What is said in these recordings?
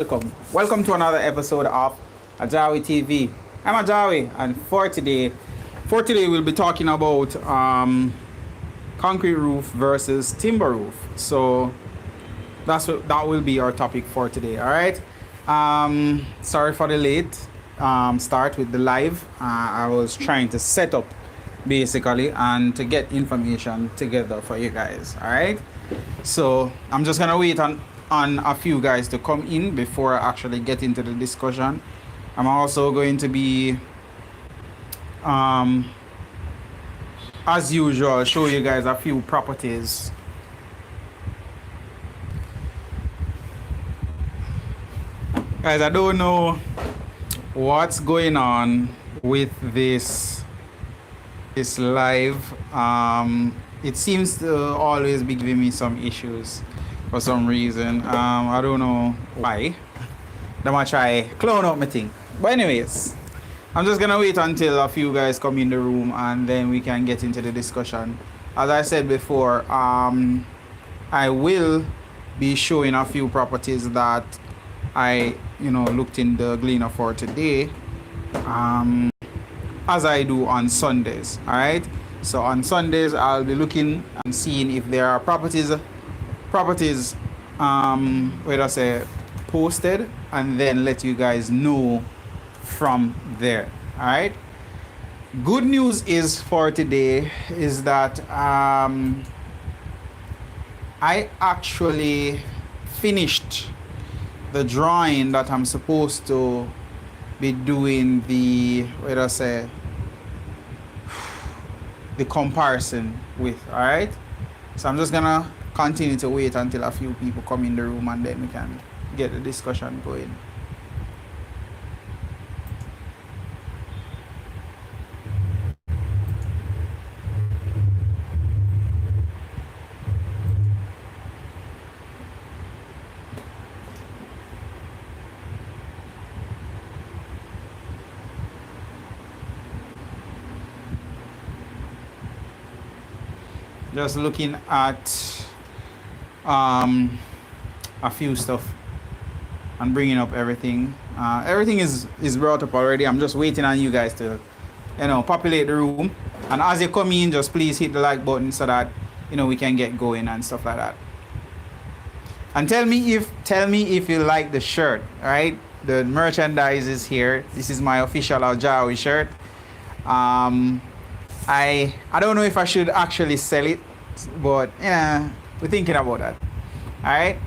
Welcome to another episode of AJAWI TV. I'm AJAWI, and for today we'll be talking about concrete roof versus timber roof. So that will be our topic for today. All right. Sorry for the late start with the live. I was trying to set up basically and to get information together for you guys. All right. So I'm just gonna wait on a few guys to come in before I actually get into the discussion. I'm also going to be as usual show you guys a few properties. Guys, I don't know what's going on with this live. It seems to always be giving me some issues for some reason. I don't know why. I'm gonna try clone out my thing. But anyways, I'm just gonna wait until a few guys come in the room and then we can get into the discussion. As I said before, I will be showing a few properties that I looked in the Gleaner for today, as I do on Sundays. All right. So on Sundays I'll be looking and seeing if there are properties posted, and then let you guys know from there. All right. Good news is for today is that I actually finished the drawing that I'm supposed to be doing the comparison with. All right. So I'm just gonna continue to wait until a few people come in the room and then we can get the discussion going. Just looking at a few stuff and bringing up everything. Everything is brought up already. I'm just waiting on you guys to populate the room, and as you come in, just please hit the like button so that we can get going and stuff like that. And tell me if you like the shirt. All right, the merchandise is here. This is my official AJAWI shirt. I don't know if I should actually sell it, but we're thinking about that. All right.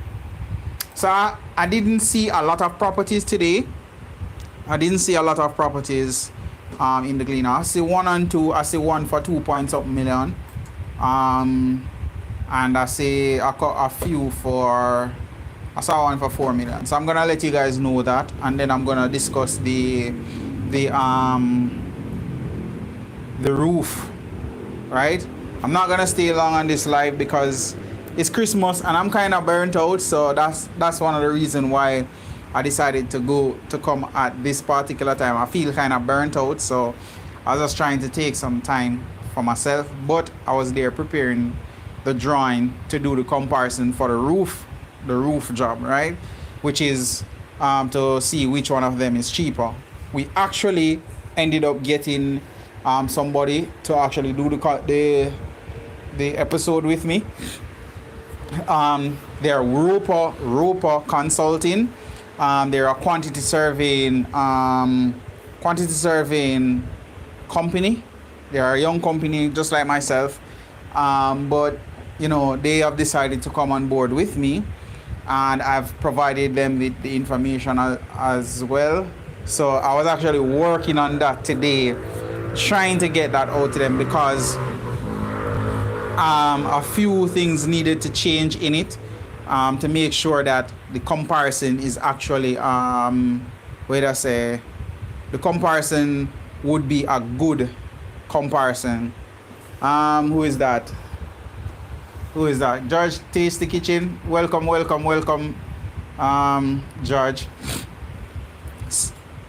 So I didn't see a lot of properties today. I didn't see a lot of properties in the Gleaner. I see 1 and 2. I see one for 2 points up million. And I see a few for. I saw one for 4 million. So I'm gonna let you guys know that, and then I'm gonna discuss the roof. Right. I'm not gonna stay long on this live because it's Christmas and I'm kind of burnt out, so that's one of the reasons why I decided to come at this particular time. I feel kind of burnt out, so I was just trying to take some time for myself, but I was there preparing the drawing to do the comparison for the roof job, right? Which is to see which one of them is cheaper. We actually ended up getting somebody to actually do the episode with me. They're Roper Consulting. They're a quantity surveying company. They are a young company just like myself, but they have decided to come on board with me, and I've provided them with the information as well. So I was actually working on that today, trying to get that out to them because a few things needed to change in it to make sure that the comparison is actually the comparison would be a good comparison. Who is that? George Taste the Kitchen. Welcome, George.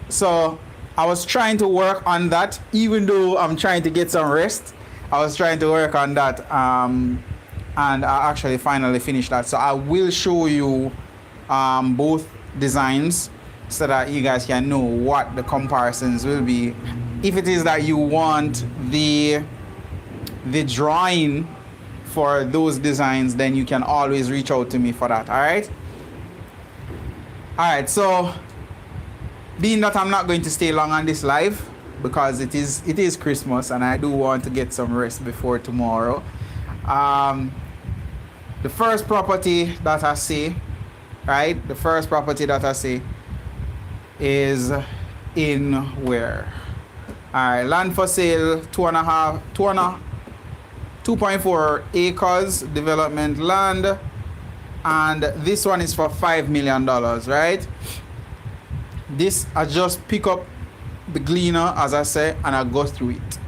So I was trying to work on that, even though I'm trying to get some rest. I was trying to work on that, and I actually finally finished that. So I will show you both designs so that you guys can know what the comparisons will be. If it is that you want the drawing for those designs, then you can always reach out to me for that. All right, so being that I'm not going to stay long on this live because it is Christmas and I do want to get some rest before tomorrow. The first property that I see, right? The first property that I see is in where? All right, land for sale, 2.4 acres development land, and this one is for $5 million, right? This, I just pick up the Gleaner, as I say, and I go through it.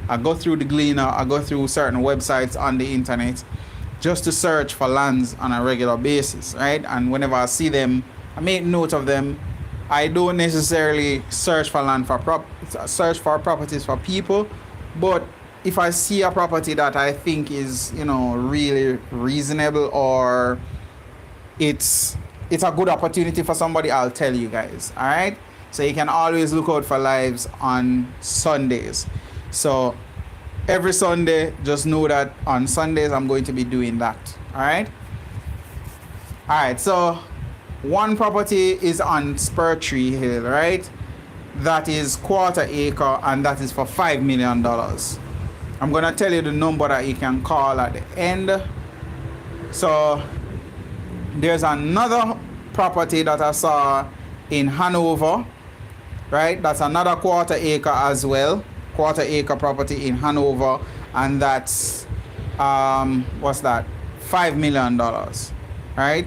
I go through the Gleaner, I go through certain websites on the internet just to search for lands on a regular basis, right? And whenever I see them, I make note of them. I don't necessarily search for properties for people, but if I see a property that I think is, really reasonable, or it's a good opportunity for somebody, I'll tell you guys. All right, so you can always look out for lives on Sundays. So every Sunday, just know that on Sundays I'm going to be doing that. All right, so one property is on Spur Tree Hill, right? That is 1/4 acre, and that is for $5 million. I'm gonna tell you the number that you can call at the end. So there's another property that I saw in Hanover, right? That's another 1/4 acre as well, 1/4 acre property in Hanover, and that's what's that? $5 million, right?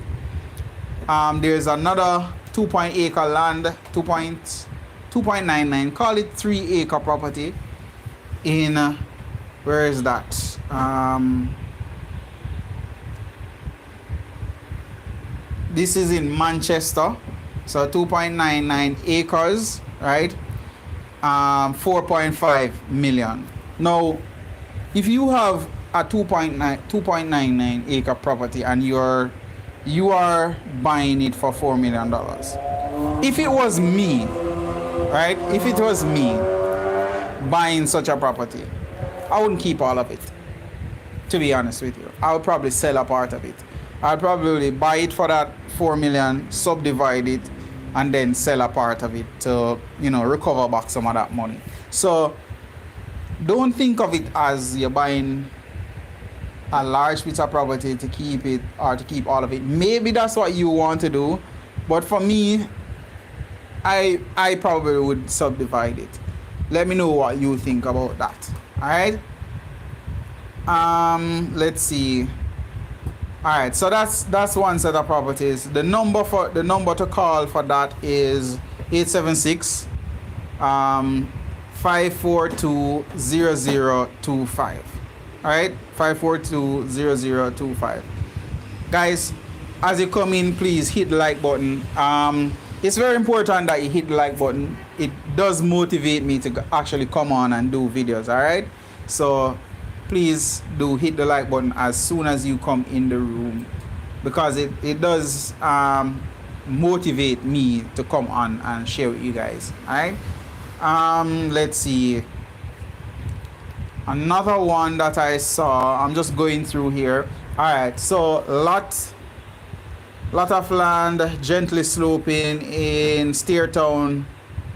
There's another 2.0 acre land, 2.99, call it 3 acre property in where is that? This is in Manchester, so 2.99 acres, right? 4.5 million. Now, if you have a 2.99 acre property and you are buying it for $4 million, if it was me, right? If it was me buying such a property, I wouldn't keep all of it, to be honest with you. I would probably sell a part of it. I'd probably buy it for that $4 million, subdivide it, and then sell a part of it to, recover back some of that money. So don't think of it as you're buying a large piece of property to keep it or to keep all of it. Maybe that's what you want to do, but for me, I probably would subdivide it. Let me know what you think about that. All right. Let's see. All right, so that's one set of properties. The number to call for that is 876 542-0025. All right, 542-0025. Guys, as you come in, please hit the like button. It's very important that you hit the like button. It does motivate me to actually come on and do videos. All right, so please do hit the like button as soon as you come in the room, because it does motivate me to come on and share with you guys. All right, let's see. Another one that I saw, I'm just going through here. All right, so lot of land gently sloping in Steertown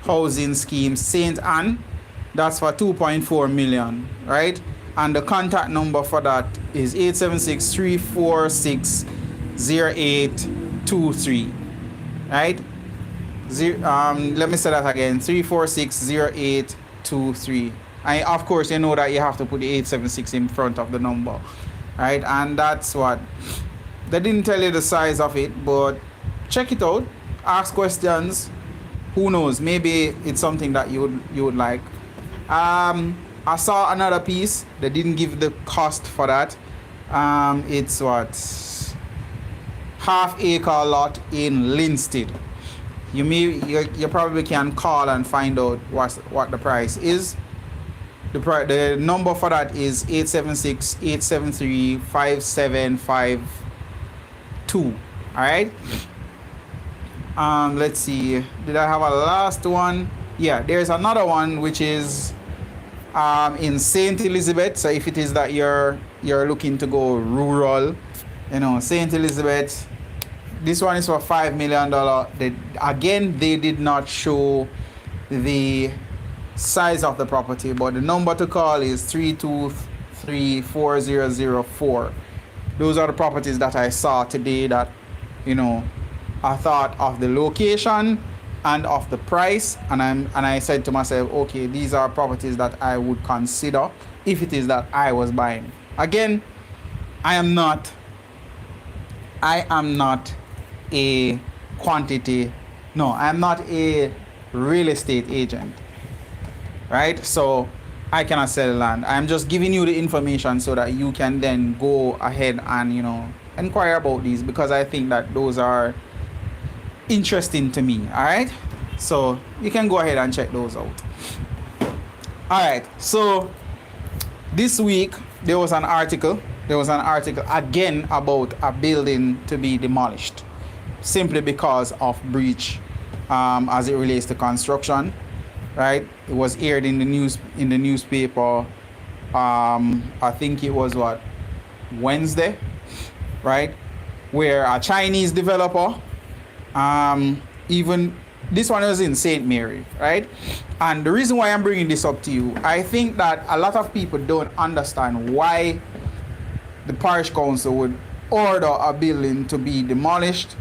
housing scheme, St. Anne. That's for 2.4 million, right? And the contact number for that is 876-346-0823, right? Let me say that again, 346-0823. And of course, you know that you have to put the 876 in front of the number, right? And that's what, they didn't tell you the size of it, but check it out, ask questions. Who knows, maybe it's something that you would like. I saw another piece. They didn't give the cost for that. It's what, half acre lot in Linstead. You probably can call and find out what the price is. The number for that is 876-873-5752. All right. Let's see, did I have a last one? Yeah, there's another one which is in St. Elizabeth. So if it is that you're looking to go rural, you know, St. Elizabeth, this one is for $5 million. They did not show the size of the property, but the number to call is 3234004. Those are the properties that I saw today that, you know, I thought of the location and of the price, and I said to myself, okay, these are properties that I would consider if it is that I was buying. Again, I am not a I'm not a real estate agent, right? So I cannot sell land. I'm just giving you the information so that you can then go ahead and, you know, inquire about these, because I think that those are interesting to me. All right, so you can go ahead and check those out. All right, so this week there was an article again about a building to be demolished simply because of breach as it relates to construction, right? It was aired in the newspaper. I think it was Wednesday, right, where a Chinese developer, even this one was in St. Mary, right? And the reason why I'm bringing this up to you, I think that a lot of people don't understand why the parish council would order a building to be demolished,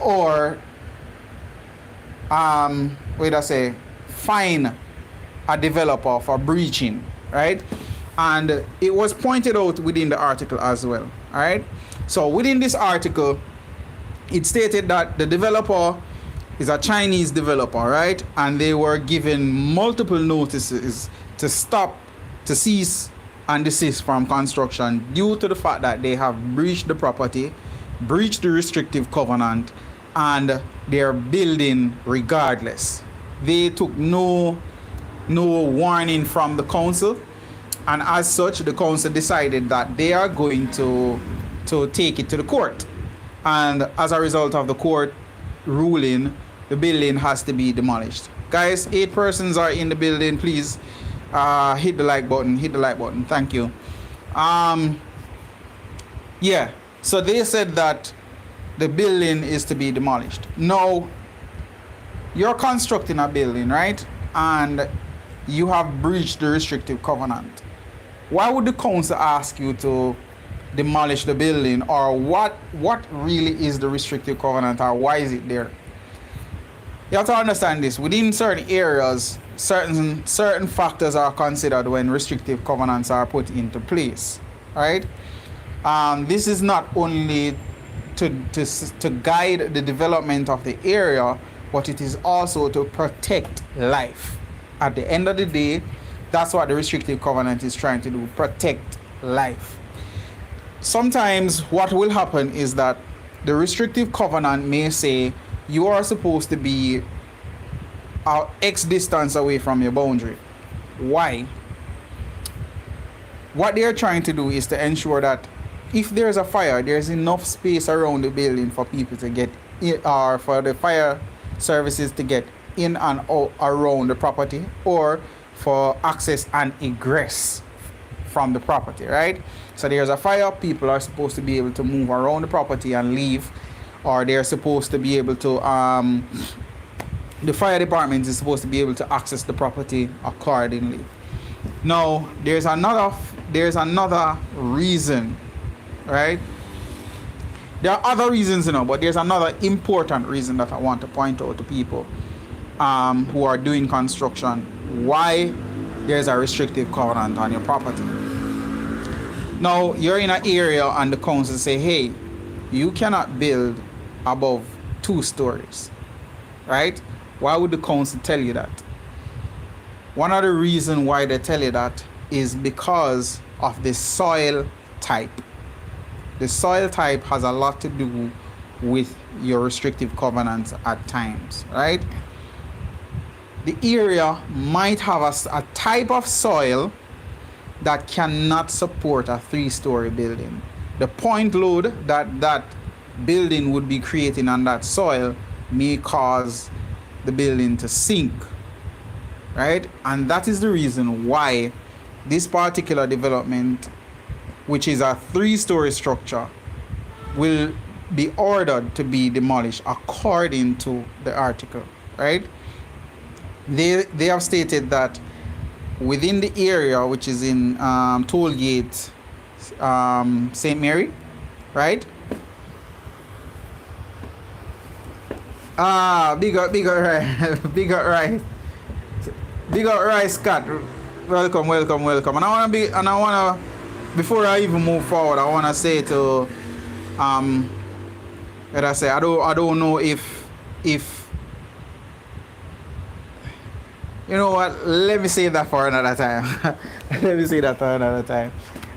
or fine a developer for breaching, right? And it was pointed out within the article as well. All right, so within this article it stated that the developer is a Chinese developer, right? And they were given multiple notices to cease and desist from construction due to the fact that they have breached the property, breached the restrictive covenant, and they're building regardless. They took no warning from the council, and as such the council decided that they are going to take it to the court. And as a result of the court ruling, the building has to be demolished. Guys, 8 persons are in the building. Please hit the like button. Thank you. Yeah, so they said that the building is to be demolished. Now, you're constructing a building, right? And you have breached the restrictive covenant. Why would the council ask you to demolish the building? Or what really is the restrictive covenant, or why is it there? You have to understand this. Within certain areas, certain factors are considered when restrictive covenants are put into place, right? This is not only to guide the development of the area, but it is also to protect life. At the end of the day, that's what the restrictive covenant is trying to do, protect life. Sometimes what will happen is that the restrictive covenant may say you are supposed to be X distance away from your boundary. Why? What they are trying to do is to ensure that if there's a fire, there's enough space around the building for people to get in, or for the fire services to get in and out around the property, or for access and egress from the property, right? So there's a fire, people are supposed to be able to move around the property and leave, or they're supposed to be able to the fire department is supposed to be able to access the property accordingly. Now there's another reason, right? There are other reasons, but there's another important reason that I want to point out to people who are doing construction, why there's a restrictive covenant on your property. Now, you're in an area and the council say, hey, you cannot build above 2 stories, right? Why would the council tell you that? One of the reasons why they tell you that is because of the soil type. The soil type has a lot to do with your restrictive covenants at times, right? The area might have a type of soil that cannot support a 3-story building. The point load that building would be creating on that soil may cause the building to sink, right? And that is the reason why this particular development, which is a 3-story structure, will be ordered to be demolished according to the article, right? They have stated that within the area, which is in Tollgate, St. Mary, right? Big up, right, big up, right, Scott. Welcome. And I wanna, before I even move forward, I wanna say to, let I say, I don't know if, you know what? Let me save that for another time.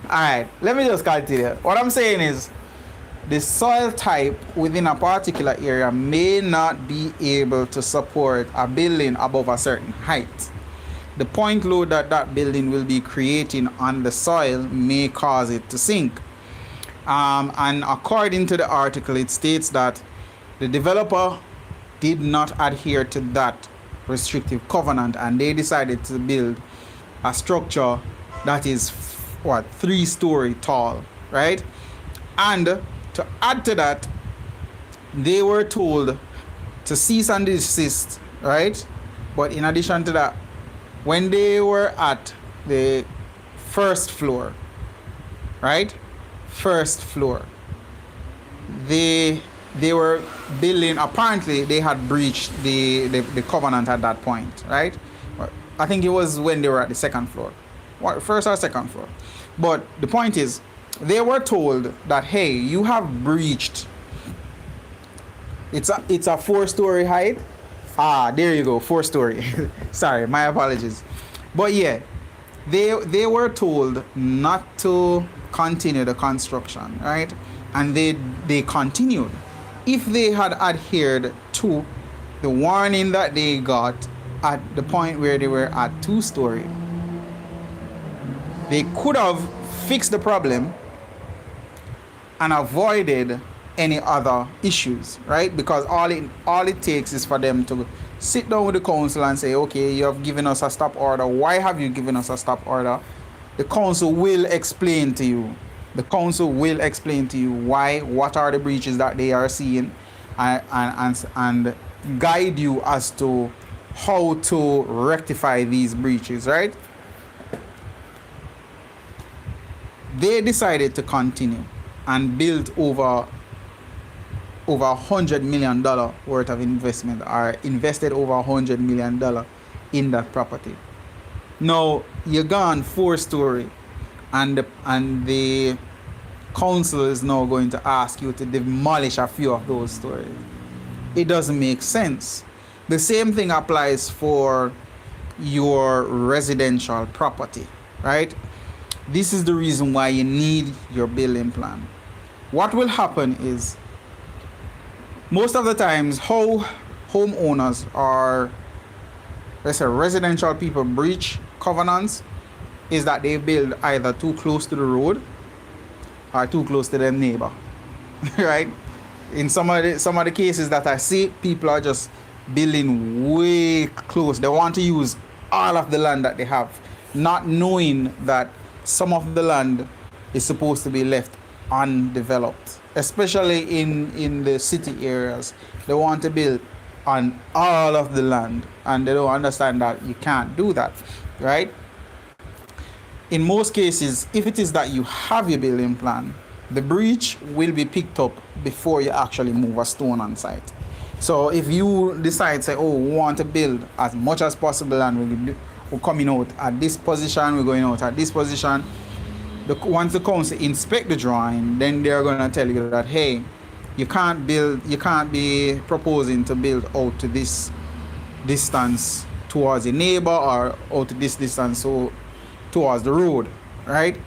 All right, let me just continue. What I'm saying is, the soil type within a particular area may not be able to support a building above a certain height. The point load that building will be creating on the soil may cause it to sink. And according to the article, it states that the developer did not adhere to that restrictive covenant, and they decided to build a structure that is 3-story tall, right? And to add to that, they were told to cease and desist, right? But in addition to that, when they were at the first floor, right? First floor, they were building, apparently they had breached the covenant at that point, right? I think it was when they were at the second floor. First or second floor. But the point is, they were told that, hey, you have breached. It's a 4-story height. There you go, 4-story. Sorry, my apologies. But yeah, they were told not to continue the construction, right? And they continued. If they had adhered to the warning that they got at the point where they were at 2-story, they could have fixed the problem and avoided any other issues, right? Because all it takes is for them to sit down with the council and say, okay, you have given us a stop order. Why have you given us a stop order? The council will explain to you. The council will explain to you why, what are the breaches that they are seeing, and guide you as to how to rectify these breaches, right? They decided to continue and build over $100 million worth of investment, or invested over $100 million in that property. Now you're gone 4-story, and the council is now going to ask you to demolish a few of those stories. It doesn't make sense. The same thing applies for your residential property, right? This is the reason why you need your building plan. What will happen is, most of the times how homeowners, or let's say residential people, breach covenants is that they build either too close to the road or too close to their neighbor, right? In some of the cases that I see, people are just building way close. They want to use all of the land that they have, not knowing that some of the land is supposed to be left undeveloped, especially in the city areas. They want to build on all of the land, and they don't understand that you can't do that, right? In most cases, if it is that you have your building plan, the breach will be picked up before you actually move a stone on site. So if you decide, say, oh, we want to build as much as possible, and we're coming out at this position, we're going out at this position, once the council inspect the drawing, then they're going to tell you that, hey, you can't be proposing to build out to this distance towards a neighbor, or out to this distance so towards the road, right?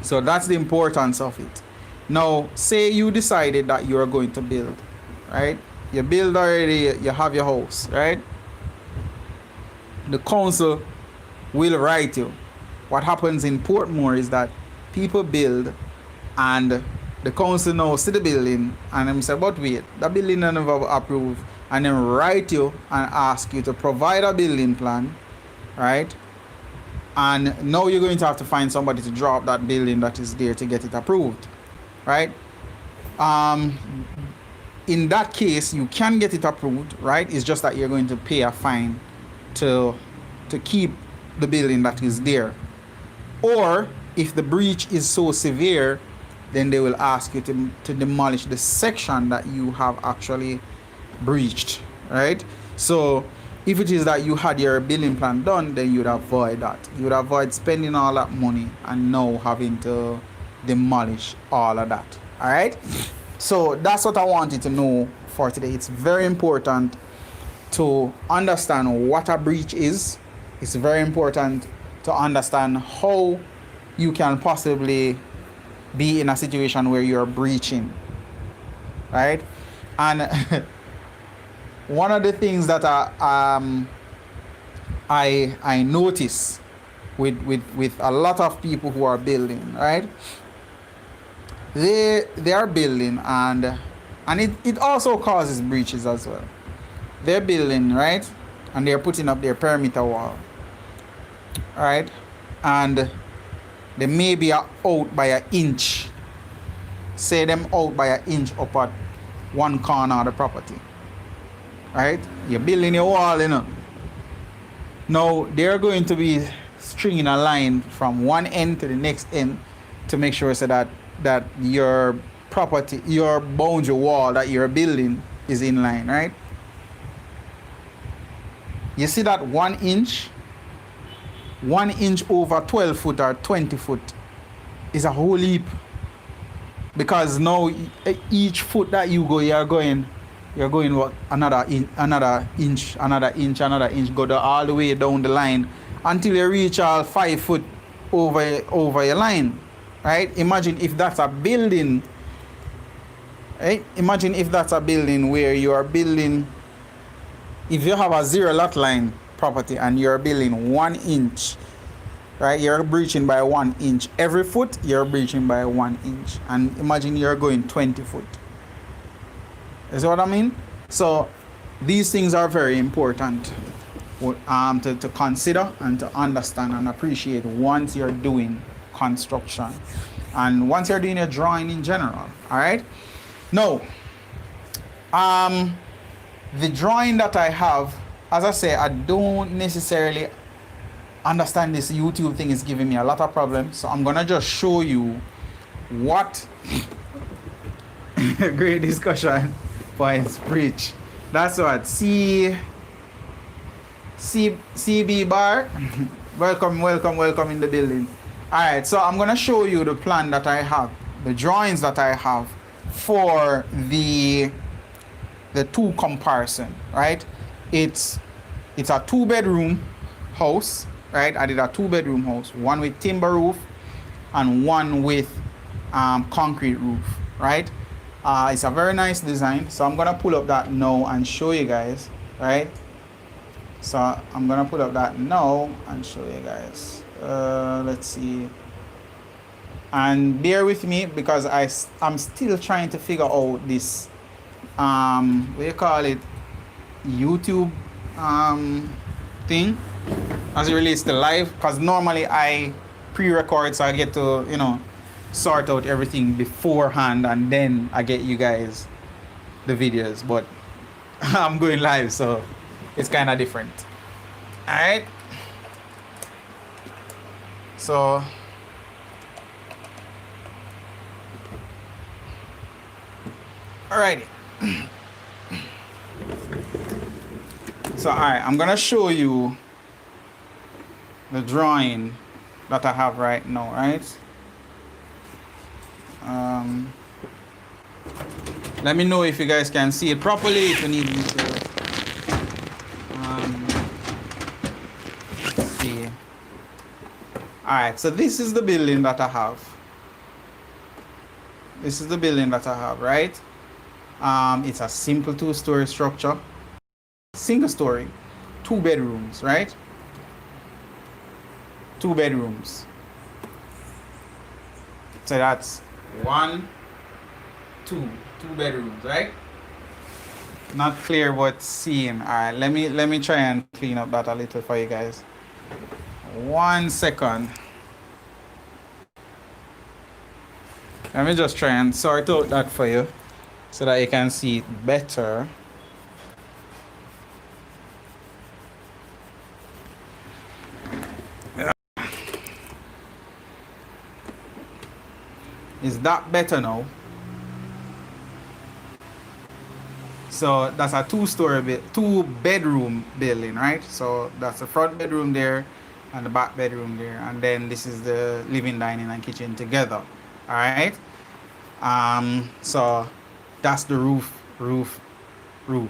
So that's the importance of it. Now, say you decided that you're going to build, right? You build already, you have your house, right? The council will write you. What happens in Portmore is that people build, and the council now see the building and them say, but wait, the building never approved, and then write you and ask you to provide a building plan, right? And now you're going to have to find somebody to draw up that building that is there to get it approved, right? In that case, you can get it approved, right? It's just that you're going to pay a fine to keep the building that is there. Or if the breach is so severe, then they will ask you to demolish the section that you have actually breached, right? So if it is that you had your building plan done, then you'd avoid that. You would avoid spending all that money and now having to demolish all of that. All right? So that's what I wanted to know for today. It's very important to understand what a breach is. It's very important to understand how you can possibly be in a situation where you're breaching, right? And one of the things that I notice with a lot of people who are building, right? They are building and it also causes breaches as well. They're building, right? And they're putting up their perimeter wall, right? And they may be out by an inch. Say them out by an inch up at one corner of the property, right? You're building your wall, you know. Now they're going to be stringing a line from one end to the next end to make sure so that your property, your boundary wall that you're building is in line, right? You see that 1 inch? 1 inch over 12 foot or 20 foot is a whole heap. Because now each foot that you go, you're going what, another inch, go all the way down the line until you reach all 5 foot over your line, right? Imagine if that's a building, right? Imagine if that's a building where you are building, if you have a zero lot line property and you're building 1 inch, right? You're breaching by 1 inch. Every foot you're breaching by 1 inch. And imagine you're going 20 foot. Is what I mean? So these things are very important to consider and to understand and appreciate once you're doing construction and once you're doing your drawing in general. All right. Now, the drawing that I have, as I say, I don't necessarily understand this YouTube thing. Is giving me a lot of problems. So I'm gonna just show you what great discussion points breach. That's what CB bar. welcome in the building. Alright, so I'm gonna show you the plan that I have, the drawings that I have for the two comparison, right? It's a 2-bedroom house, right? I did a 2-bedroom house, one with timber roof and one with concrete roof, right? It's a very nice design. So I'm gonna pull up that now and show you guys, right? So I'm gonna pull up that now and show you guys. Let's see. And bear with me because I'm still trying to figure out this what do you call it, YouTube thing as it relates to live, because normally I pre-record, so I get to, you know, sort out everything beforehand and then I get you guys the videos, but I'm going live, so it's kind of different. All right, so alrighty. So alright, I'm gonna show you the drawing that I have right now, right? Let me know if you guys can see it properly, if you need me to let's see. Alright, so this is the building that I have. This is the building that I have, right? It's a simple 2-story structure, single story, 2 bedrooms, right? 2 bedrooms. So that's 1, two bedrooms, right? Not clear what's seen. All right, let me try and clean up that a little for you guys. 1 second. Let me just try and sort out that for you so that you can see it better. Is that better now? So that's a two bedroom building, right? So that's the front bedroom there and the back bedroom there, and then this is the living, dining, and kitchen together. All right. So that's the roof. All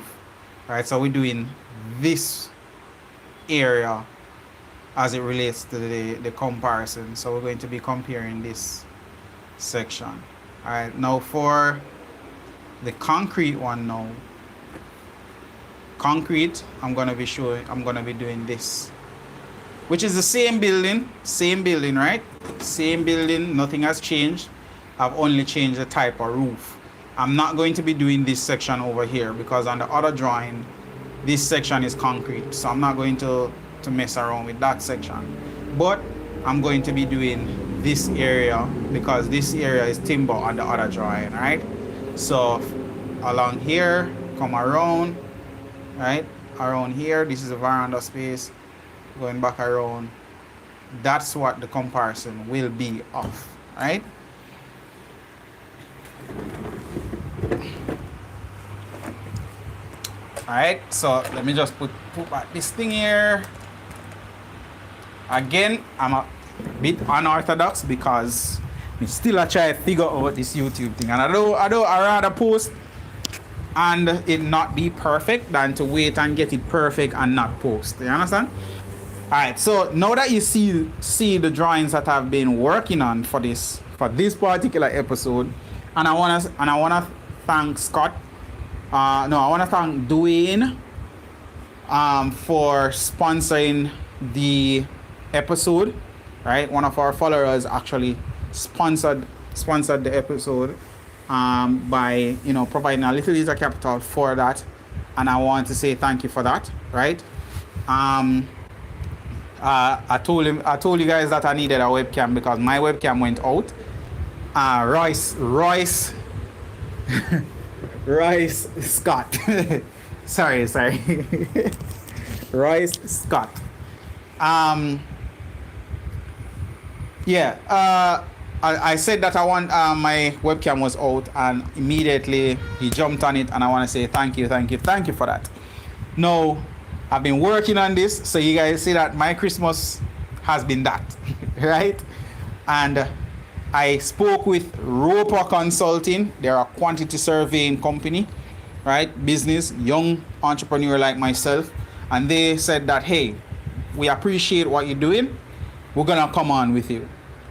right. So we're doing this area as it relates to the comparison. So we're going to be comparing this section. All right. Now for the concrete one now. Concrete, I'm gonna be doing this, which is the same building, right? Same building, nothing has changed. I've only changed the type of roof. I'm not going to be doing this section over here because on the other drawing, this section is concrete. So I'm not going to mess around with that section. But I'm going to be doing this area because this area is timber on the other drawing, right? So along here, come around, right? Around here, this is a veranda space. Going back around, that's what the comparison will be of, right? Alright, so let me just put back this thing here. Again, I'm a bit unorthodox because I'm still try to figure out this YouTube thing, and I rather post and it not be perfect than to wait and get it perfect and not post. You understand? Alright, so now that you see the drawings that I've been working on for this particular episode, and I wanna thank Scott. I wanna thank Dwayne for sponsoring the episode. Right, one of our followers actually sponsored the episode by providing a little bit of capital for that, and I want to say thank you for that. Right. I told you guys that I needed a webcam because my webcam went out. Royce Scott. sorry. Royce Scott. I said that I want my webcam was out, and immediately he jumped on it, and I want to say thank you for that. Now, I've been working on this, so you guys see that my Christmas has been that, right? And I spoke with Roper Consulting. They're a quantity surveying company, right? Business, young entrepreneur like myself, and they said that, hey, we appreciate what you're doing. We're gonna come on with you,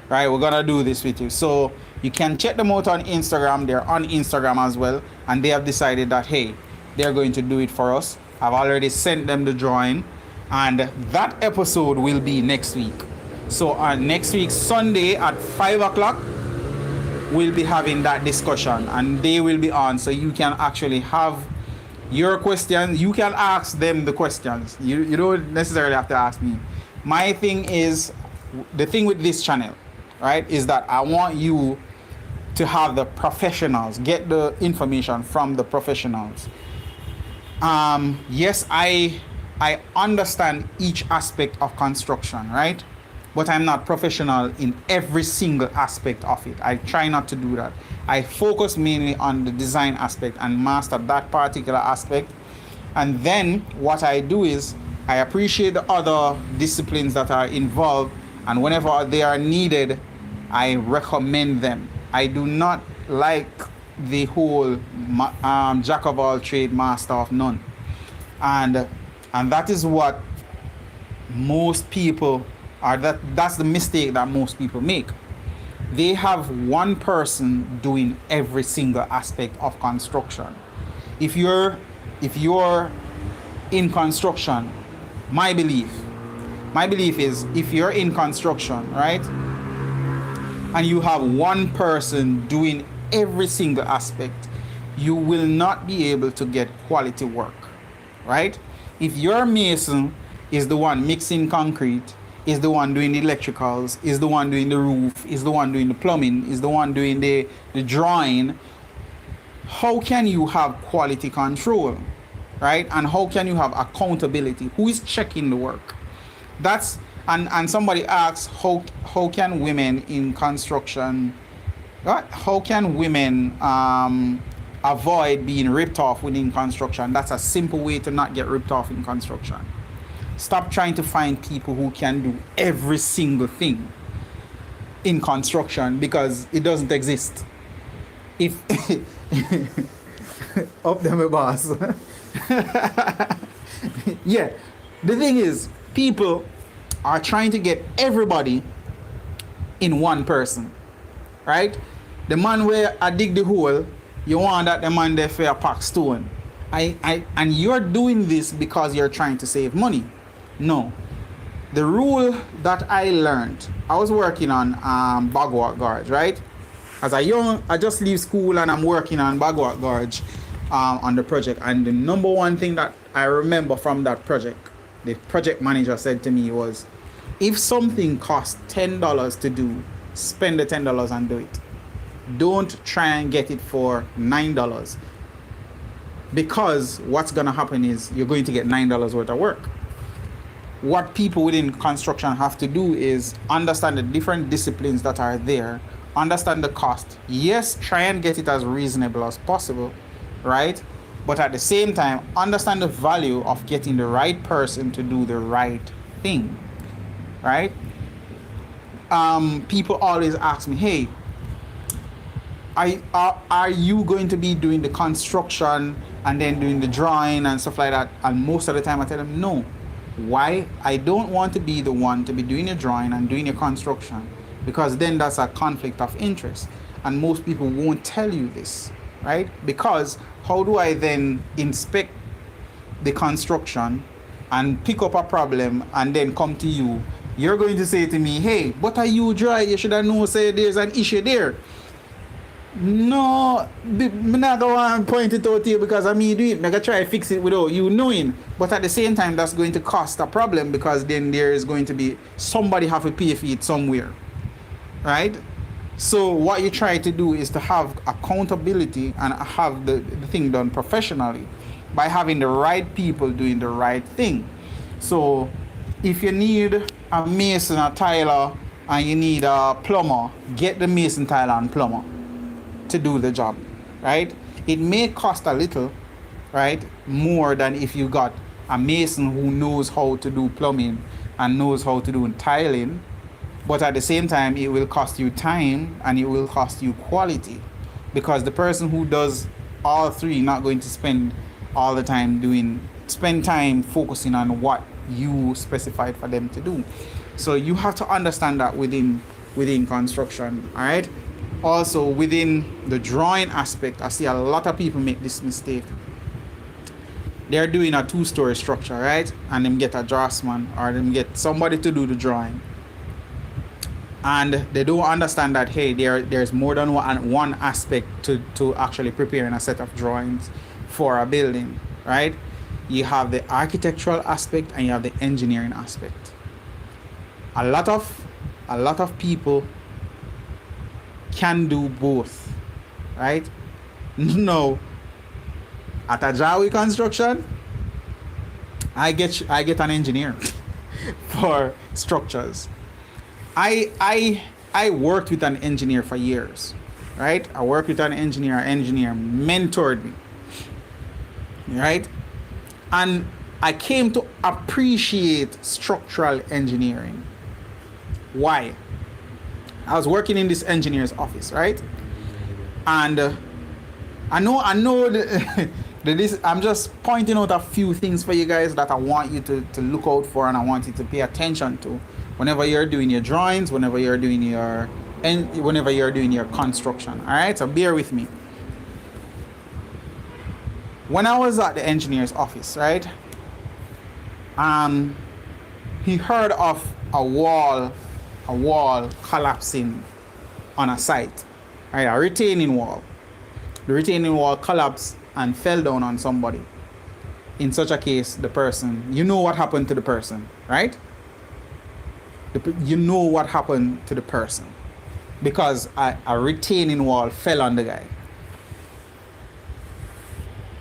right? We're gonna do this with you. So you can check them out on Instagram. They're on Instagram as well, and they have decided that, hey, they're going to do it for us. I've already sent them the drawing, and that episode will be next week. So on next week Sunday at 5 o'clock, we'll be having that discussion, and they will be on, so you can actually have your questions. You can ask them the questions. You don't necessarily have to ask me. My thing is, the thing with this channel, right, is that I want you to have the professionals, get the information from the professionals. Yes, I understand each aspect of construction, right? But I'm not professional in every single aspect of it. I try not to do that. I focus mainly on the design aspect and master that particular aspect. And then what I do is I appreciate the other disciplines that are involved, and whenever they are needed, I recommend them. I do not like the whole jack of all trade, master of none. And that is what most people are, that's the mistake that most people make. They have one person doing every single aspect of construction. If you're in construction, my belief is, if you're in construction, right, and you have one person doing every single aspect, you will not be able to get quality work, right? If your mason is the one mixing concrete, is the one doing the electricals, is the one doing the roof, is the one doing the plumbing, is the one doing the drawing, how can you have quality control, right? And how can you have accountability? Who is checking the work? That's and somebody asks, how can women in construction, right? How can women avoid being ripped off within construction? That's a simple way to not get ripped off in construction. Stop trying to find people who can do every single thing in construction, because it doesn't exist. If up there, my boss. Yeah, the thing is, people are trying to get everybody in one person, right? The man where I dig the hole, you want that the man there for a pack stone. And you're doing this because you're trying to save money. No. The rule that I learned, I was working on Bagwat Gorge, right? As I just leave school and I'm working on Bagwat Gorge on the project. And the number one thing that I remember from that project, the project manager said to me was, if something costs $10 to do, spend the $10 and do it. Don't try and get it for $9. Because what's going to happen is you're going to get $9 worth of work. What people within construction have to do is understand the different disciplines that are there, understand the cost. Yes, try and get it as reasonable as possible, right? But at the same time, understand the value of getting the right person to do the right thing, right? People always ask me, hey, are you going to be doing the construction and then doing the drawing and stuff like that? And most of the time I tell them no. Why? I don't want to be the one to be doing your drawing and doing your construction, because then that's a conflict of interest. And most people won't tell you this, right? Because how do I then inspect the construction and pick up a problem and then come to you? You're going to say to me, hey, but are you dry? You should have known, say there's an issue there. No, I'm not going to point it out to you because I mean do it. I'm going to try to fix it without you knowing. But at the same time, that's going to cost a problem, because then there is going to be somebody have to pay for it somewhere, right? So what you try to do is to have accountability and have the thing done professionally by having the right people doing the right thing. So if you need a mason, a tiler, and you need a plumber, get the mason, tiler, and plumber to do the job, right? It may cost a little, right, more than if you got a mason who knows how to do plumbing and knows how to do tiling, but at the same time it will cost you time and it will cost you quality, because the person who does all three not going to spend all the time spend time focusing on what you specified for them to do. So you have to understand that within construction, all right? Also within the drawing aspect, I see a lot of people make this mistake. They're doing a 2-story structure, right? And them get a draftsman or them get somebody to do the drawing. And they don't understand that, hey, there's more than one aspect to actually preparing a set of drawings for a building, right? You have the architectural aspect and you have the engineering aspect. A lot of people can do both, right? No, at AJAWI Construction, I get an engineer for structures. I worked with an engineer for years, right? I worked with an engineer. An engineer mentored me, right? And I came to appreciate structural engineering. Why? I was working in this engineer's office, right? And I know this. I'm just pointing out a few things for you guys that I want you to look out for, and I want you to pay attention to whenever you're doing your drawings, whenever you're doing your construction. All right, so bear with me. When I was at the engineer's office, right? He heard of a wall collapsing on a site, right? A retaining wall. The retaining wall collapsed and fell down on somebody. In such a case, the person, you know what happened to the person, right? You know what happened to the person because a retaining wall fell on the guy.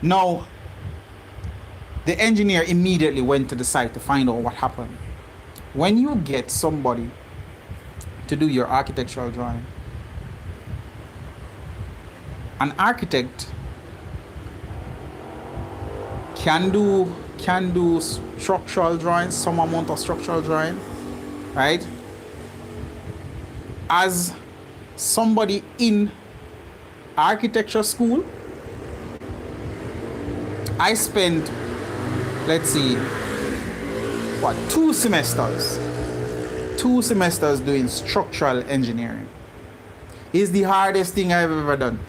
Now, the engineer immediately went to the site to find out what happened. When you get somebody to do your architectural drawing, an architect can do structural drawings, some amount of structural drawing, right? As somebody in architecture school, I spent, let's see, 2 semesters doing structural engineering. It's the hardest thing I've ever done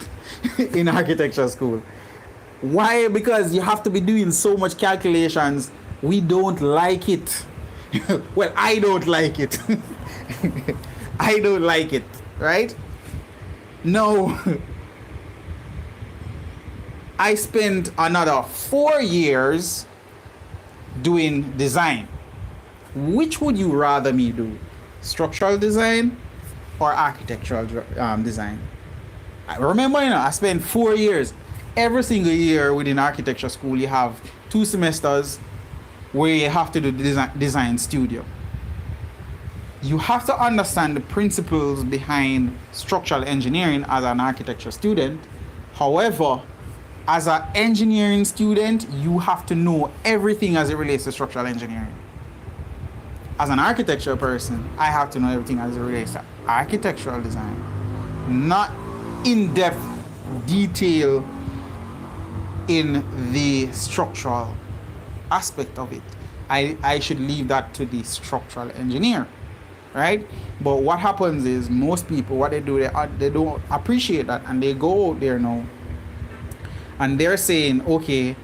in architecture school. Why? Because you have to be doing so much calculations. We don't like it. Well, I don't like it. I don't like it, right? No. I spent another 4 years doing design. Which would you rather me do? Structural design or architectural design? Remember, I spent 4 years. Every single year within architecture school, you have 2 semesters where you have to do design studio. You have to understand the principles behind structural engineering as an architecture student. However, as an engineering student, you have to know everything as it relates to structural engineering. As an architecture person, I have to know everything as it relates to architectural design. Not in-depth detail in the structural aspect of it. I should leave that to the structural engineer, right? But what happens is most people, what they do, they don't appreciate that, and they go out there now and they're saying, okay,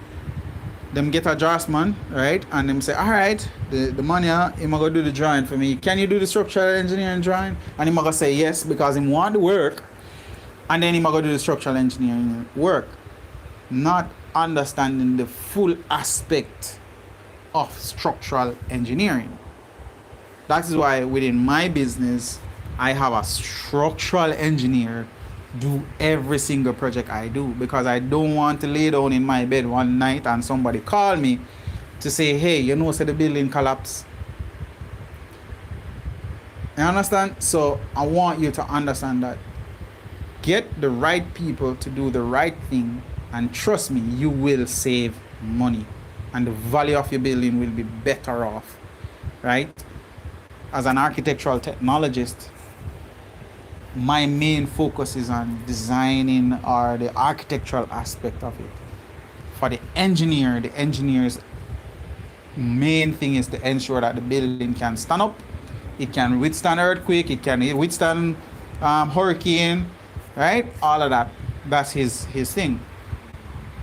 them get a draftsman, right? And them say, all right, the money, him gonna do the drawing for me. Can you do the structural engineering drawing? And him gonna say yes, because him want the work, and then him gonna do the structural engineering work. Not understanding the full aspect of structural engineering. That is why within my business, I have a structural engineer do every single project I do, because I don't want to lay down in my bed one night and somebody call me to say, hey, you know, say the building collapsed. You understand? So I want you to understand that. Get the right people to do the right thing, and trust me, you will save money and the value of your building will be better off, right? As an architectural technologist, my main focus is on designing or the architectural aspect of it. For the engineer's main thing is to ensure that the building can stand up, it can withstand earthquake, it can withstand hurricane, right? All of that. That's his thing.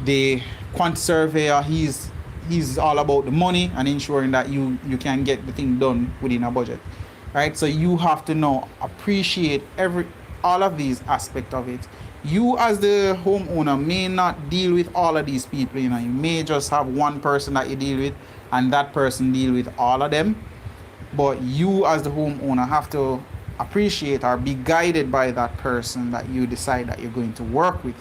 The quantity surveyor, he's all about the money and ensuring that you can get the thing done within a budget, right? So you have to know, appreciate all of these aspects of it. You as the homeowner may not deal with all of these people, you may just have one person that you deal with and that person deal with all of them. But you as the homeowner have to appreciate or be guided by that person that you decide that you're going to work with.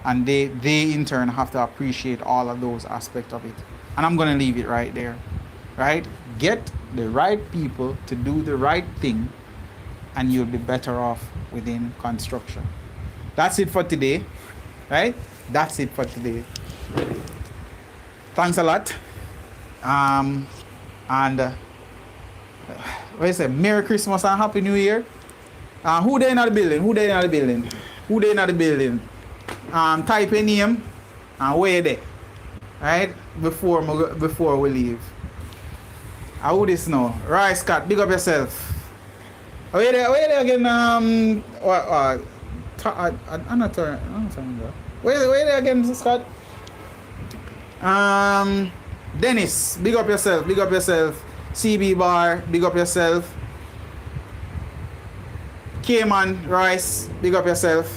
And they in turn have to appreciate all of those aspects of it. And I'm going to leave it right there, right? Get the right people to do the right thing and you'll be better off within construction. That's it for today, right? That's it for today. Thanks a lot. And what you say? Merry Christmas and Happy New Year. Who there in the building? Type your name and where you there, right? Before we leave. Who this now? Right, Scott, big up yourself. Where there again? I'm not turning. Where there again, Scott? Dennis, big up yourself. CB Bar, big up yourself. Cayman Rice, big up yourself.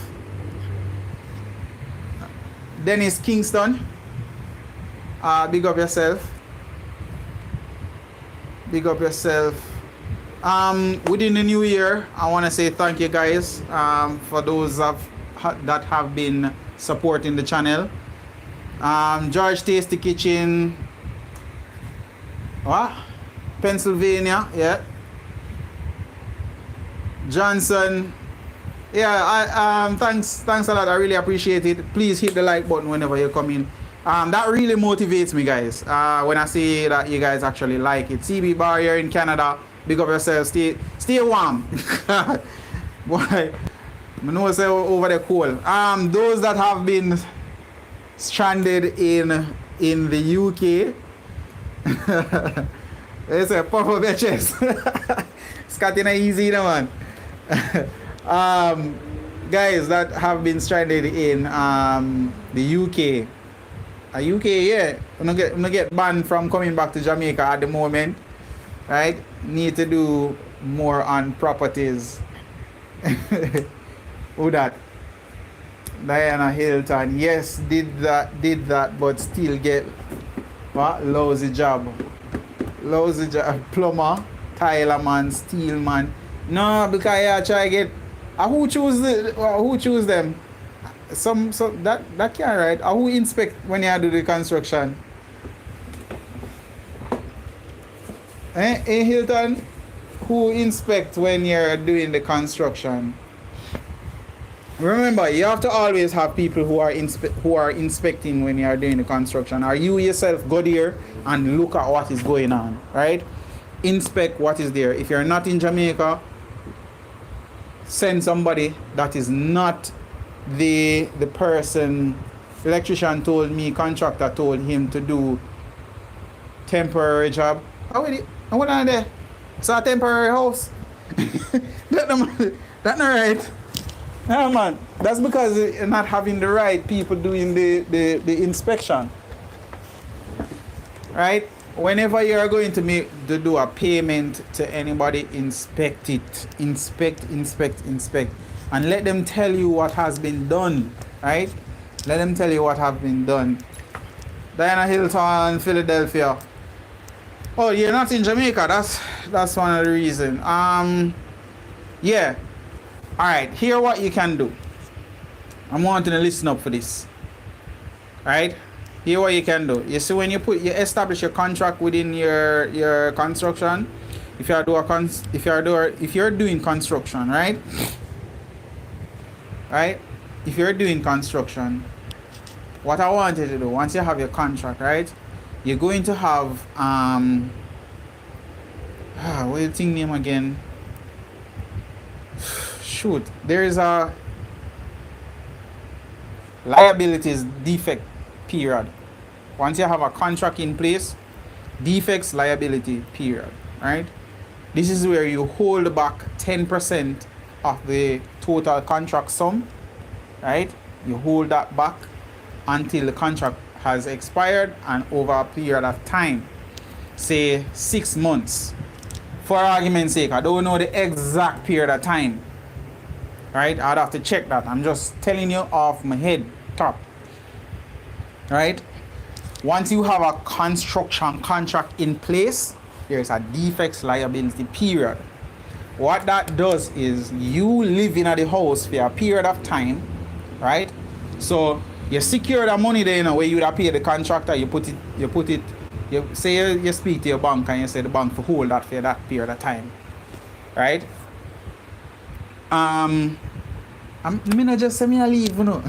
Dennis Kingston. Big up yourself. Big up yourself. Within the new year, I want to say thank you guys for those that have been supporting the channel. George Tasty Kitchen, what? Pennsylvania, yeah. Johnson, yeah. Thanks a lot. I really appreciate it. Please hit the like button whenever you come in. That really motivates me, guys. When I see that you guys actually like it. CB Bar here in Canada. Big up yourself. Stay warm. Boy, I know say over the cold. Those that have been stranded in the UK. They say puff up your chest. Scotty not easy, no man. Guys that have been stranded in the UK. UK, yeah. I'm not get banned from coming back to Jamaica at the moment. Right? Need to do more on properties. Who that? Diana Hilton. Yes, did that, but still get what? Lousy job. Plumber, Tyler man, steel man. No, because I try get. Who choose them? Some that can't right. Who inspect when you do the construction? In Hilton, who inspect when you're doing the construction? Remember, you have to always have people who are inspecting when you are doing the construction. Or you yourself go there and look at what is going on, right? Inspect what is there. If you're not in Jamaica, send somebody that is not the person. Electrician told me, contractor told him to do temporary job. How is it? What are there? It's a temporary house. That not right. No man, that's because you're not having the right people doing the inspection. Right? Whenever you are going to do a payment to anybody, inspect it. Inspect. And let them tell you what has been done. Right? Let them tell you what has been done. Diana Hilton, Philadelphia. Oh, you're not in Jamaica. That's one of the reasons. Yeah. Alright, here what you can do. I'm wanting to listen up for this. Alright? Here what you can do. You see when you establish your contract within your construction, if you're doing construction, right? Right? If you're doing construction, what I want you to do, once you have your contract, right? You're going to have what do you think name again? Shoot, there is a liabilities defect period. Once you have a contract in place, defects liability period, right? This is where you hold back 10% of the total contract sum, right? You hold that back until the contract has expired and over a period of time, say 6 months. For argument's sake, I don't know the exact period of time, right? I'd have to check that. I'm just telling you off my head top, right? Once you have a construction contract in place, there's a defects liability period. What that does is you live in the house for a period of time, right? So you secure the money there, where you would have paid the contractor, you say you speak to your bank and you say the bank for hold that for that period of time. Right? Me not just say me a leave, you know.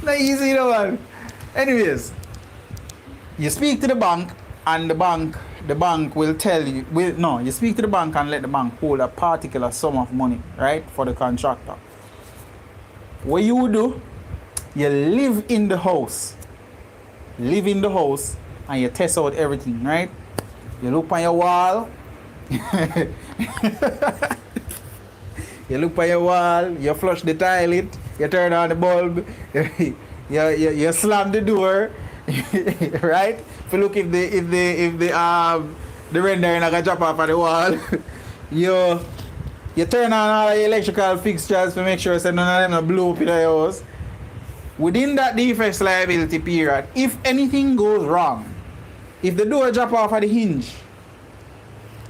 Not easy, you know, man. Anyways, you speak to the bank and the bank will tell you, you speak to the bank and let the bank hold a particular sum of money, right, for the contractor. What you do, you live in the house. And you test out everything, right? You look on your wall. You flush the toilet, you turn on the bulb, you slam the door, right? If you look if the rendering like a drop off of the wall, you turn on all the electrical fixtures to make sure so none of them blow up in the house. within that defects liability period, if anything goes wrong, if the door drop off of the hinge,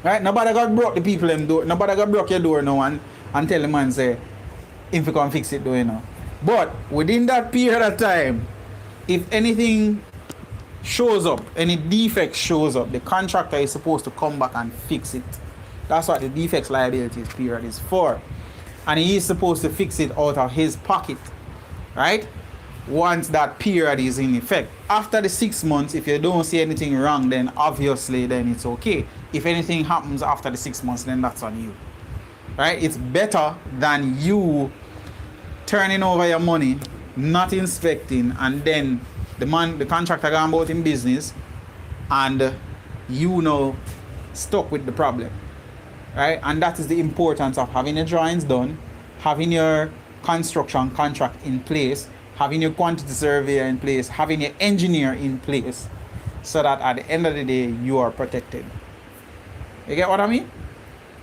right? Nobody got broke the people them door. Nobody got broke your door no and tell the man say, if you can fix it, do you know. But within that period of time, if anything shows up, any defect shows up, the contractor is supposed to come back and fix it. That's what the defects liability period is for. And he is supposed to fix it out of his pocket, right? Once that period is in effect. After the 6 months, if you don't see anything wrong, then obviously then it's okay. If anything happens after the 6 months, then that's on you, right? It's better than you turning over your money, not inspecting, and then the contractor gone about in business, and you know stuck with the problem, right? And that is the importance of having your drawings done, having your construction contract in place, having your quantity surveyor in place, having your engineer in place, so that at the end of the day you are protected. You get what I mean?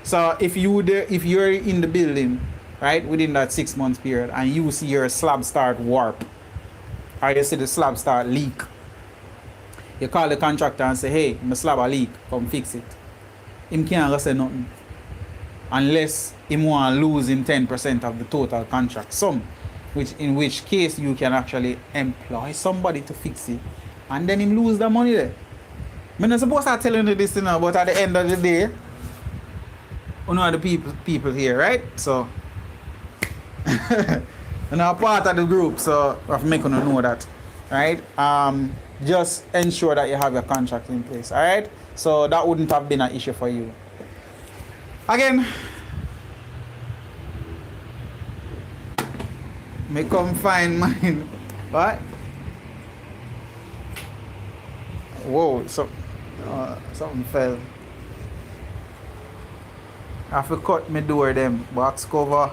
So if you're in the building, right, within that 6 months period, and you see your slab start warp, or you see the slab start leak, you call the contractor and say, hey, my slab a leak, come fix it. Him can't say nothing unless him want to lose him 10% of the total contract sum, in which case you can actually employ somebody to fix it, and then him lose the money there. I'm not supposed to tell you this, you know, but at the end of the day, you know the people here, right? So and I'm part of the group, so I have to make you know that, right? Just ensure that you have your contract in place, all right? So that wouldn't have been an issue for you. Again, may come find mine. What? Whoa, something fell. I have to cut my door them box cover.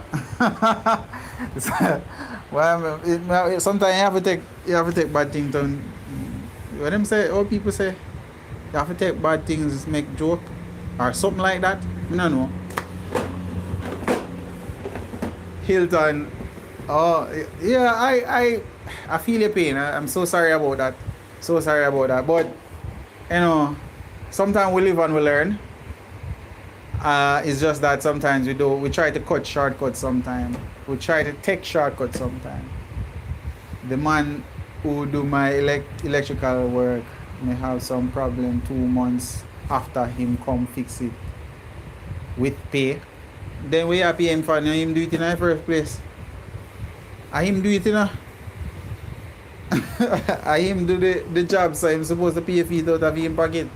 Well, sometimes you have to take bad things to, what them say, all people say, you have to take bad things, make joke or something like that. I don't know. Hilton. Oh yeah, I feel your pain. I'm so sorry about that. So sorry about that. But you know, sometimes we live and we learn. It's just that sometimes we try to cut shortcuts sometimes. We try to take shortcuts sometimes. The man who do my electrical work may have some problem 2 months after him come fix it with pay. Then we are paying for him do it in the first place. I him do it, you know. I him do the job, so I'm supposed to pay a fee out of him pocket.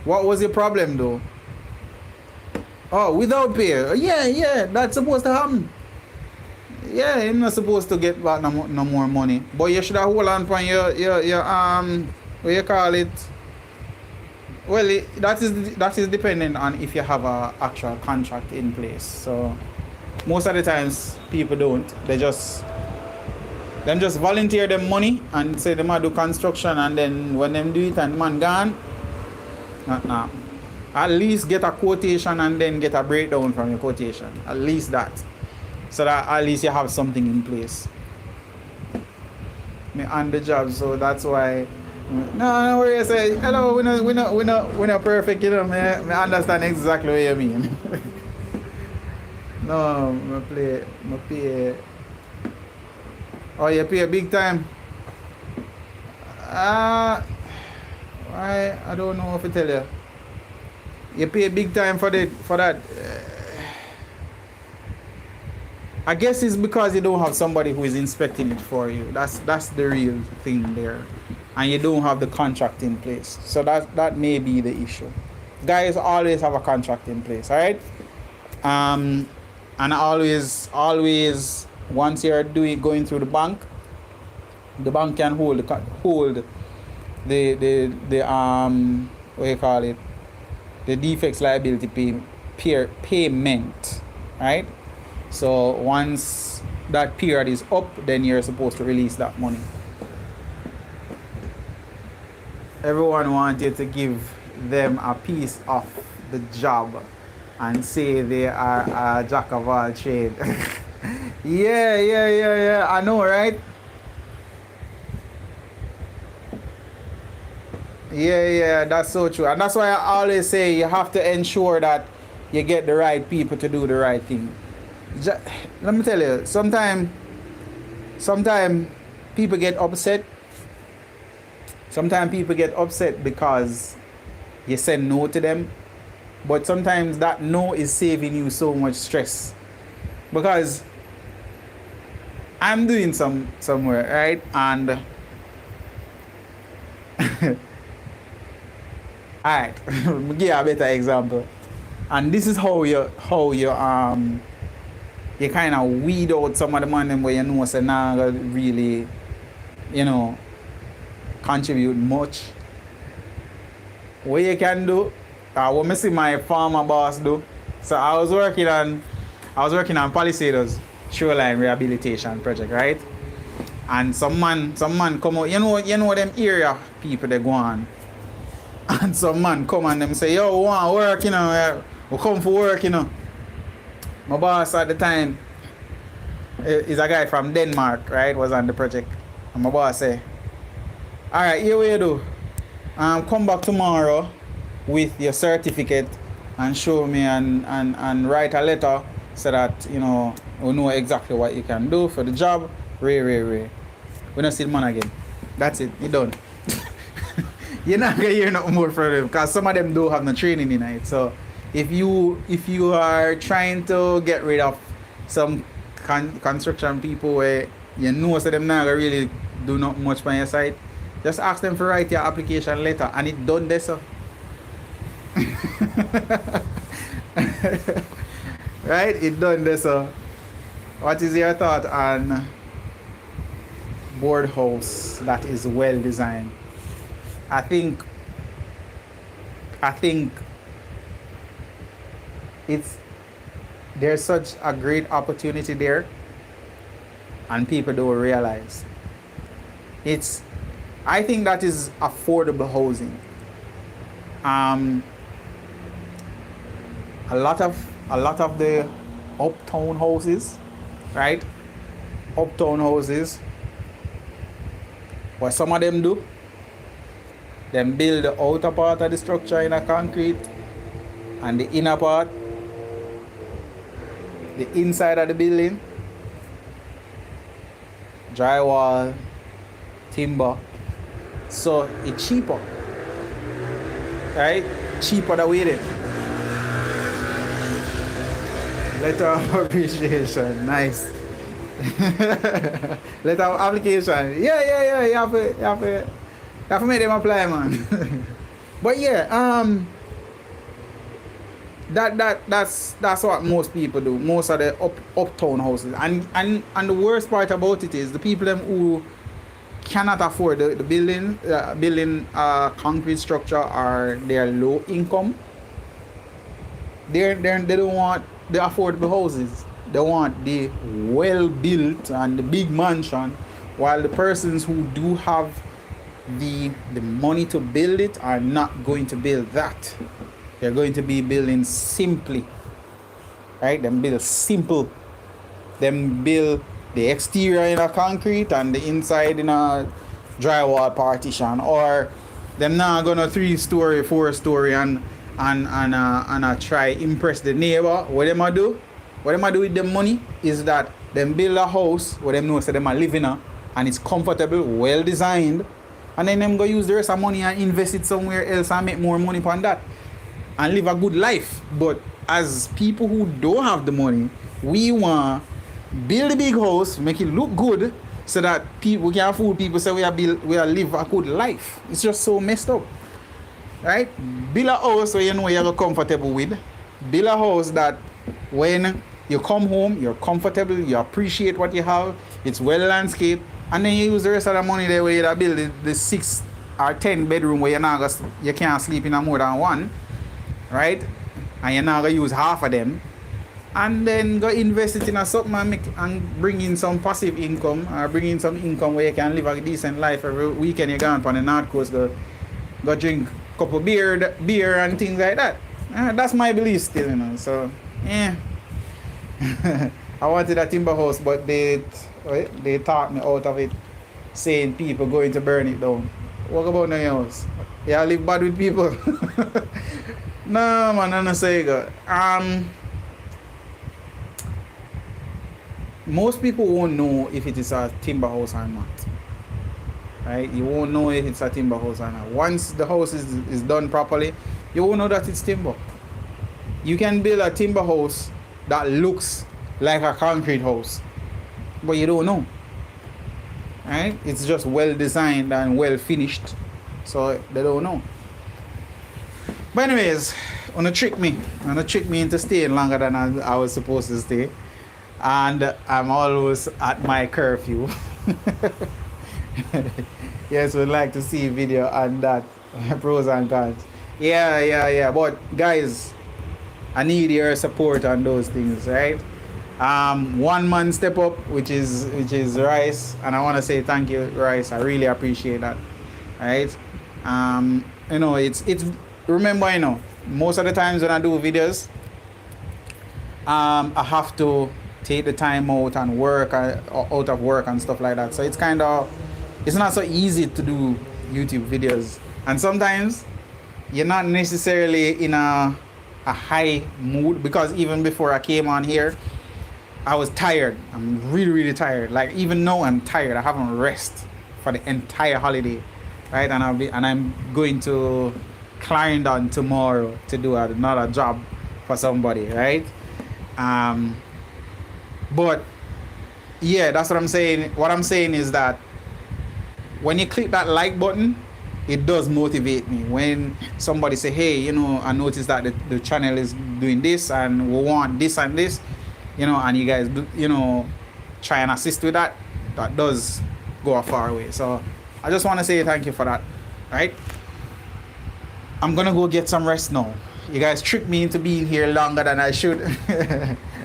What was the problem though? Oh, without pay. Yeah, that's supposed to happen. Yeah, I'm not supposed to get back no more money. But you should have hold on for your what you call it? Well, that is dependent on if you have a actual contract in place. So most of the times people don't. Them just volunteer them money and say they might do construction, and then when them do it and man gone, nah. At least get a quotation and then get a breakdown from your quotation. At least that. So that at least you have something in place. Me on the job, so that's why. No worry, I say hello. We're not perfect, you know. Me understand exactly what you mean. No, me pay. Oh, you pay big time. I don't know what to tell you. You pay big time for that. I guess it's because you don't have somebody who is inspecting it for you. That's the real thing there. And you don't have the contract in place. So that may be the issue. Guys always have a contract in place, alright? And always once you're going through the bank can hold the what you call it, the defects liability payment, right? So once that period is up, then you're supposed to release that money. Everyone wants you to give them a piece of the job and say they are a jack of all trades. Yeah. I know, right? Yeah, that's so true. And that's why I always say you have to ensure that you get the right people to do the right thing. Ju- Let me tell you, sometimes people get upset. Sometimes people get upset because you said no to them. But sometimes that no is saving you so much stress. Because I'm doing somewhere, right? And alright, give you a better example. And this is how you kind of weed out some of the man them where you know say nah really, you know, contribute much. What you can do, what me see my farmer boss do. So I was working on Palisades shoreline rehabilitation project, right? And some man come out, you know them area people they go on. And some man come and them say, yo, we want work, we come for work, My boss at the time is a guy from Denmark, right? Was on the project. And my boss say, alright, here we do. Come back tomorrow with your certificate and show me and write a letter so that, we know exactly what you can do for the job. Ray. We don't see the man again. That's it. You done. You're not gonna hear nothing more from them because some of them don't have no training in it. So if you are trying to get rid of some construction people where you know so them not gonna really do not much on your side, just ask them to write your application letter and it done this. So. Right? It done this. So. What is your thought on board house that is well designed? I think there's such a great opportunity there and people don't realize. I think that is affordable housing. A lot of the uptown houses, right? Uptown houses, what some of them do, them build the outer part of the structure in a concrete and the inner part, the inside of the building, drywall, timber. So it's cheaper, right? Cheaper the way there. Letter of appreciation, nice. Letter of application, yeah. You have to make them apply, man. But yeah, that's what most people do. Most of the uptown houses, and the worst part about it is the people them who cannot afford the building concrete structure or they're low income. They don't want the affordable houses. They want the well built and the big mansion, while the persons who do have the money to build it are not going to build that. They're going to be building simply, right? Them build simple. Them build the exterior in a concrete and the inside in a drywall partition, or them not gonna 3-story, 4-story and try impress the neighbor. What them a do with the money is that them build a house where them know so them are living in and it's comfortable, well designed, and then them go use the rest of money and invest it somewhere else and make more money upon that and live a good life. But as people who don't have the money, we want build a big house, make it look good so that people can fool people say we are live a good life. It's just so messed up. Right? Build a house so you know you're comfortable with. Build a house that when you come home, you're comfortable, you appreciate what you have, it's well landscaped, and then you use the rest of the money there where you build the 6 or 10 bedroom where you can't sleep in a more than one, right? And you're not going to use half of them. And then go invest it in a something and bring in some passive income, or bring in some income where you can live a decent life. Every weekend you go on the North Coast, go drink a couple beer and things like that. That's my belief still, So, yeah. I wanted a timber house, but they talked me out of it, saying people going to burn it down. What about no house? Yeah, I live bad with people. No man, I'm not saying that. Most people won't know if it is a timber house or not. Right? You won't know if it's a timber house or not. Once the house is done properly, you won't know that it's timber. You can build a timber house that looks like a concrete house, but you don't know. Right? It's just well designed and well finished, so they don't know. But anyways, wanna trick me into staying longer than I was supposed to stay, and I'm always at my curfew. Yes, would like to see a video on that, pros and cons. Yeah. But guys, I need your support on those things, right? One man step up, which is Rice, and I want to say thank you, Rice. I really appreciate that, right? You know, it's remember, you know, most of the times when I do videos, I have to take the time out and work out of work and stuff like that. So it's not so easy to do YouTube videos, and sometimes you're not necessarily in a high mood, because even before I came on here, I was tired. I'm really tired. Like even now I'm tired. I haven't rested for the entire holiday, right? And I'm going to Clarendon tomorrow to do another job for somebody, right? But yeah, that's what I'm saying. What I'm saying is that when you click that like button, it does motivate me. When somebody say, hey, you know, I noticed that the channel is doing this and we want this and this, you know, and you guys do, you know, try and assist with that, that does go a far way. So I just want to say thank you for that, right? I'm gonna go get some rest now. You guys tricked me into being here longer than I should.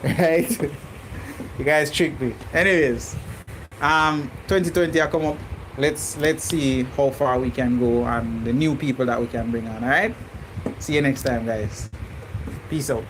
Right? You guys tricked me. Anyways, 2020 I come up. Let's see how far we can go and the new people that we can bring on. All right, see you next time, guys. Peace out.